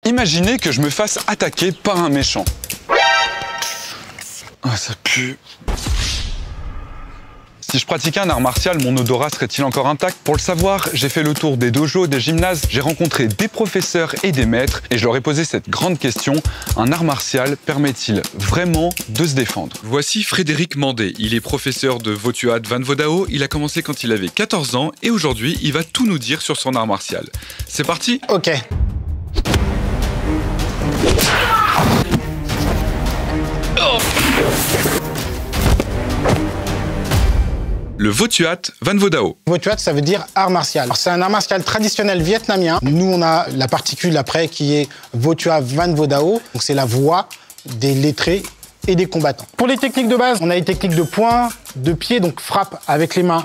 Imaginez que je me fasse attaquer par un méchant. Ah, ça pue. Si je pratiquais un art martial, mon odorat serait-il encore intact? Pour le savoir, j'ai fait le tour des dojos, des gymnases, j'ai rencontré des professeurs et des maîtres et je leur ai posé cette grande question: un art martial permet-il vraiment de se défendre? Voici Frédéric Mandé, il est professeur de Votuat Van Vodao, il a commencé quand il avait 14 ans et aujourd'hui il va tout nous dire sur son art martial. C'est parti? Ok. Le Votuat Van Vodao. Votuat, ça veut dire art martial. C'est un art martial traditionnel vietnamien. Nous, on a la particule après qui est Votuat Van Vodao. Donc c'est la voix des lettrés et des combattants. Pour les techniques de base, on a les techniques de poing, de pied, donc frappe avec les mains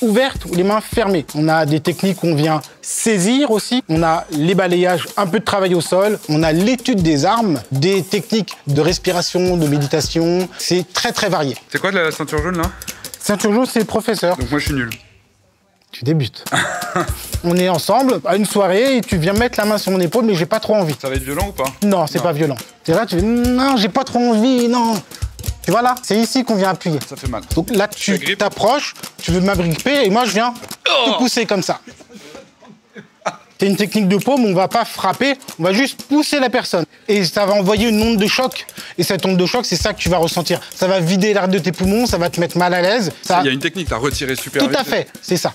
ouvertes ou les mains fermées. On a des techniques où on vient saisir aussi. On a les balayages, un peu de travail au sol. On a l'étude des armes, des techniques de respiration, de méditation. C'est très très varié. C'est quoi de la ceinture jaune là? Ceinture jaune, c'est le professeur. Donc moi je suis nul. Tu débutes. On est ensemble à une soirée et tu viens mettre la main sur mon épaule, mais j'ai pas trop envie. Ça va être violent ou pas? Non, c'est pas violent. C'est là, tu fais non, j'ai pas trop envie, non. Tu vois là, c'est ici qu'on vient appuyer. Ça fait mal. Donc là, tu t'approches, tu veux m'agripper et moi je viens te pousser comme ça. C'est une technique de paume, on va pas frapper, on va juste pousser la personne. Et ça va envoyer une onde de choc. Et cette onde de choc, c'est ça que tu vas ressentir. Ça va vider l'air de tes poumons, ça va te mettre mal à l'aise. Il y a une technique, t'as retiré super vite. Tout à fait, c'est ça.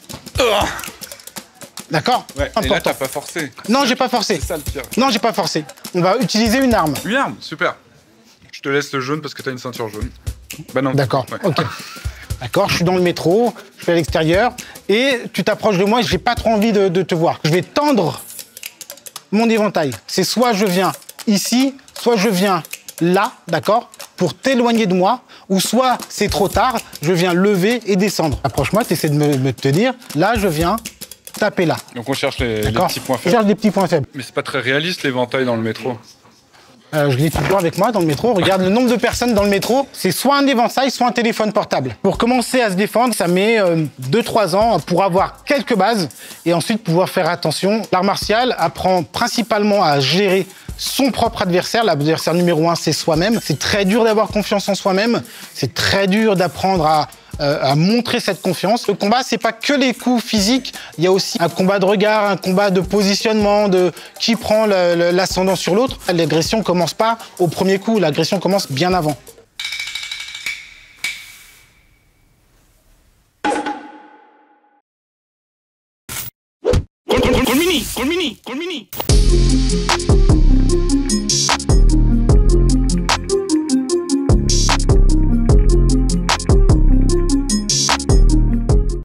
D'accord? Ouais, et là, t'as pas forcé. Non, j'ai pas forcé. C'est ça le pire. Non, j'ai pas forcé. On va utiliser une arme. Une arme, super. Je te laisse le jaune parce que t'as une ceinture jaune. Bah non. D'accord, ouais. ok. D'accord, je suis dans le métro, je suis à l'extérieur, et tu t'approches de moi et j'ai pas trop envie de te voir. Je vais tendre mon éventail. C'est soit je viens ici, soit je viens là, d'accord, pour t'éloigner de moi, ou soit c'est trop tard, je viens lever et descendre. Approche-moi, tu essaies de me tenir. Là, je viens taper là. Donc on cherche les petits points Je faibles. cherche des petits points faibles. Mais c'est pas très réaliste l'éventail dans le métro. Je l'ai toujours avec moi dans le métro. Regarde le nombre de personnes dans le métro. C'est soit un éventail, soit un téléphone portable. Pour commencer à se défendre, ça met 2-3 ans pour avoir quelques bases et ensuite pouvoir faire attention. L'art martial apprend principalement à gérer son propre adversaire. L'adversaire numéro 1, c'est soi-même. C'est très dur d'avoir confiance en soi-même. C'est très dur d'apprendre à montrer cette confiance. Le combat, c'est pas que les coups physiques, il y a aussi un combat de regard, un combat de positionnement, de qui prend l'ascendant sur l'autre. L'agression commence pas au premier coup, l'agression commence bien avant. Colmini!